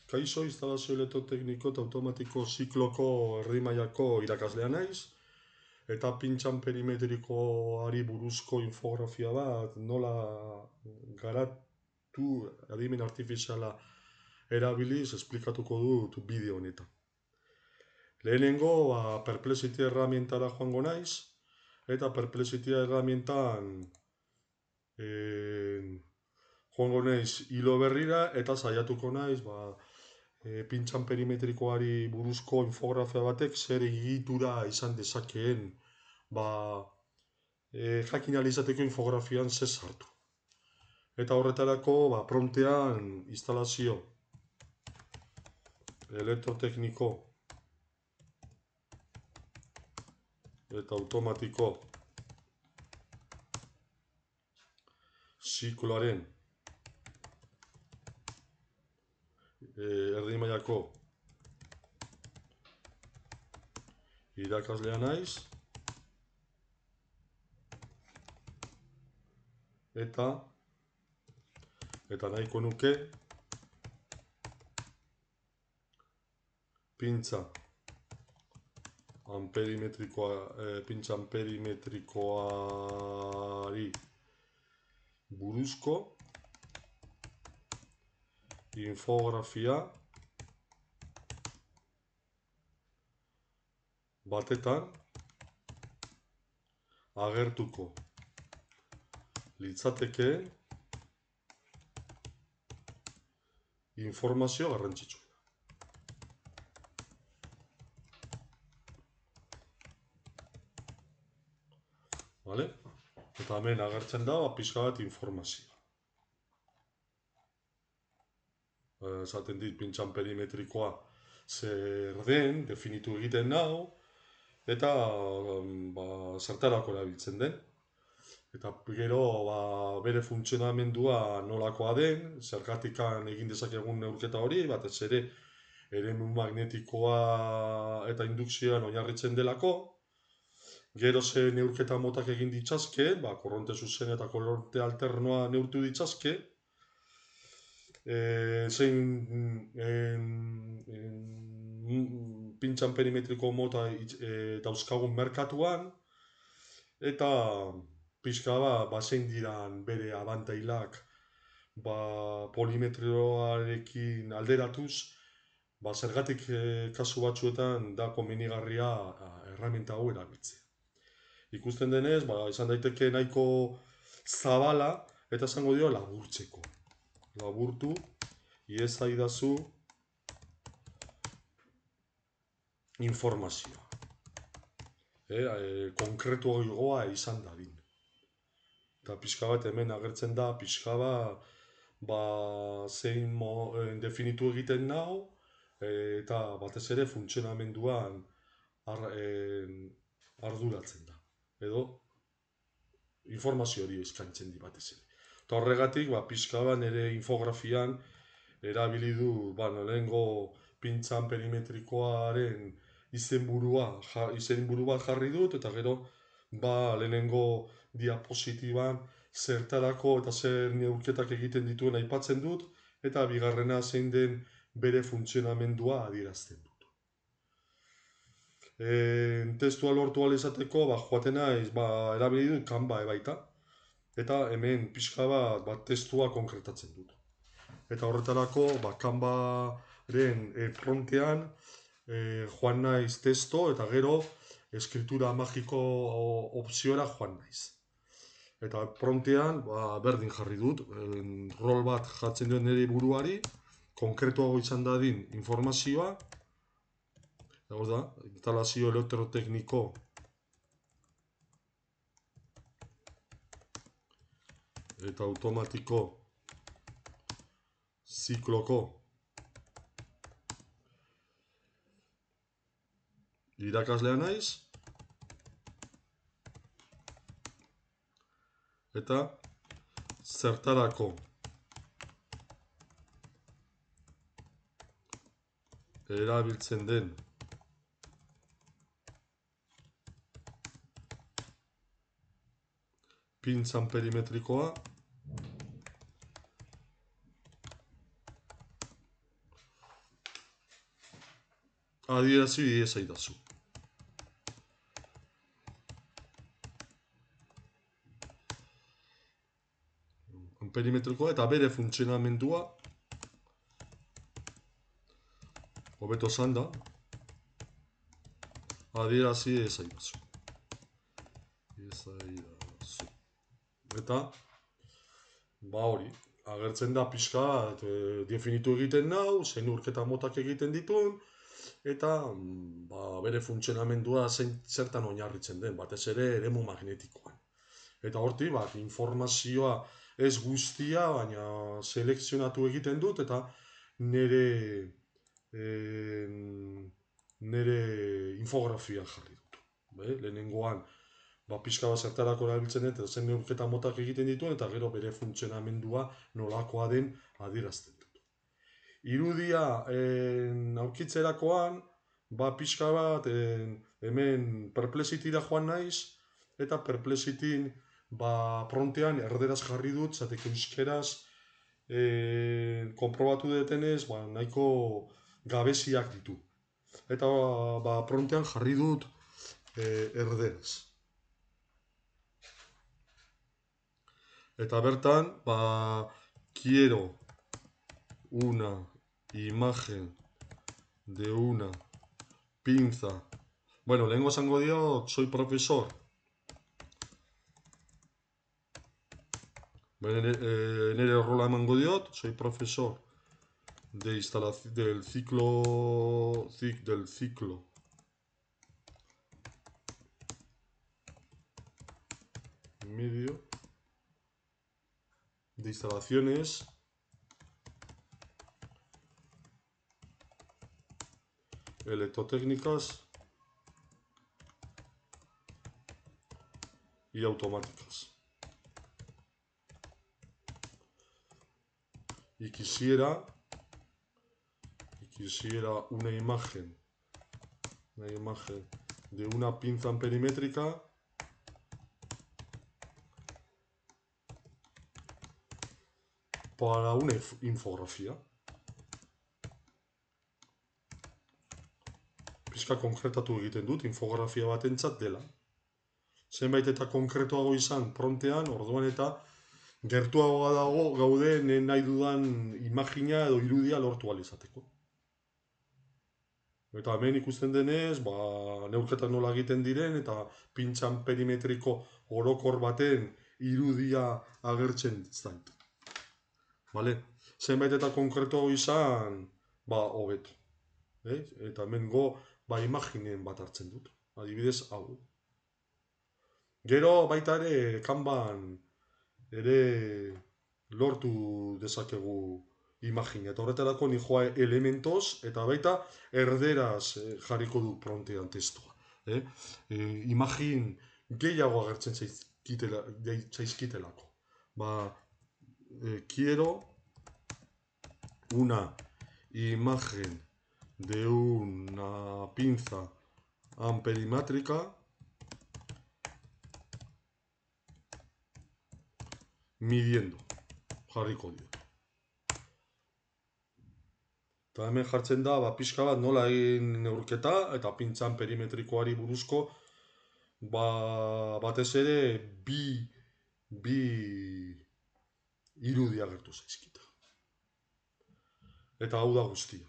Kaixo, instalazio elektrotekniko eta automatiko zikloko erdi mailako irakaslea naiz, eta pintxan perimetrikoari buruzko infografia bat nola garatu adimen artifiziala erabiliz esplikatuko dut bideo honetan. Lehenengo, Perplexity erramientara joango naiz, eta Perplexity erramientan joango naiz hilo berrira eta saiatuko naiz pintxan perimetrikoari buruzko infografia batek zer egitura izan dezakeen jakin ahal izateko infografian zer sartu. Eta horretarako promptean instalazio elektrotekniko eta automatiko zikloaren erdi mailako irakaslea naiz, eta nahiko nuke pintxan perimetrikoari buruzko infografia batetan agertuko litzatekeen informazio garrantzitsua. Vale? Eta hemen agertzen da pixka bat informazioa. Esaten dit pintxan perimetrikoa zer den, definitu egiten nau, eta zertarako erabiltzen den. Eta gero bere funtzionamendua nolakoa den, zergatikan egin dezakegun neurketa hori, batez ere eremu magnetikoa eta indukzioan oinarritzen delako, gero ze neurketa motak egin ditzazke, korronte zuzen eta korronte alternoa neurtu ditzazke, zein pintxan perimetriko mota dauzkagun merkatuan, eta pixka zein diran bere abantailak polimetroarekin alderatuz, zergatik kasu batzuetan da komenigarria erraminta hau erabiltzea. Ikusten denez, izan daiteke nahiko zabala, eta esango dio laburtzeko. Laburtu, iezaidazu informazioa. Konkretuagoa izan dadin. Eta pixka bat hemen agertzen da, pixka zein definitu egiten nau, eta batez ere funtzionamenduan arduratzen da. Edo informazio hori eskaintzen di batez ere. Eta horregatik, pixka bat nire infografian erabili du, lehenengo pintxan perimetrikoaren izenburu bat jarri dut, eta gero lehenengo diapositiban zertarako eta zer neurketak egiten dituen aipatzen dut, eta bigarrena zein den bere funtzionamendua adierazten dut. Testua lortu ahal izateko, joaten naiz, erabili dut Canva baita, eta hemen pixka bat testua konkretatzen dut. Eta horretarako, Canvaren frontean joan naiz testo, eta gero eskritura magiko opziora joan naiz. Eta frontean berdin jarri dut, rol bat jartzen duen nire buruari, konkretuago izan dadin informazioa, instalazio elektrotekniko eta automatiko zikloko irakaslea naiz, eta zertarako erabiltzen den pintxan perimetrikoa adierazi ezaidazu. Perimetrikoa eta bere funtzionamendua hobeto zanda adierazi ezaidazu. Eta hori, agertzen da pixka definitu egiten nau, zein urketa motak egiten ditun, eta bere funtzionamendua zertan oinarritzen den, batez ere eremu magnetikoan. Eta horti, informazioa ez guztia, baina selekzionatu egiten dut, eta nire infografia jarri dut. Lehenengoan, pixka bat zertarako erabiltzen dut, eta zen neurketa motak egiten dituen, eta gero bere funtzionamendua nolakoa den adierazten dut. Irudia aurkitzerakoan, pixka bat hemen Perplexity-ra joan naiz, eta Perplexity-n prontean erderaz jarri dut, zateko euskeraz konprobatu detenez nahiko gabeziak ditu. Eta prontean jarri dut erderaz. Eta bertan, quiero una imagen de una pinza. Bueno, lehengo esango dio, soy profesor. Nere rola emango diot, soy profesor del ciclo medio de instalaciones electrotécnicas y automáticas. Y quisiera una imagen de una pinza amperimétrica para una infografía. Pizka konkretatu egiten dut, infografia batentzat dela. Zenbait eta konkretuago izan prontean, orduan eta gertuago dago gaude nahi dudan imagina edo irudia lortu ahal izateko. Eta hemen ikusten denez, neurketak nola egiten diren, eta pintxan perimetriko orokor baten irudia agertzen zait. Zenbait eta konkretuago izan, hobeto. Eta hemen imaginen bat hartzen dut. Adibidez, hau. Gero baita ere, Canvan ere lortu dezakegu imagina. Eta horretarako nijoa elementoz, eta baita erderaz jarriko du prontean testua. Imagin gehiago agertzen zaizkitelako. Quiero una imagen de una pinza amperimétrica midiendo, jarriko dio. Eta hemen jartzen da, pixka bat nola egin neurketa, eta pintzan perimetrikoari buruzko, batez ere, bi irudia gertu zaizkita. Eta hau da guztia.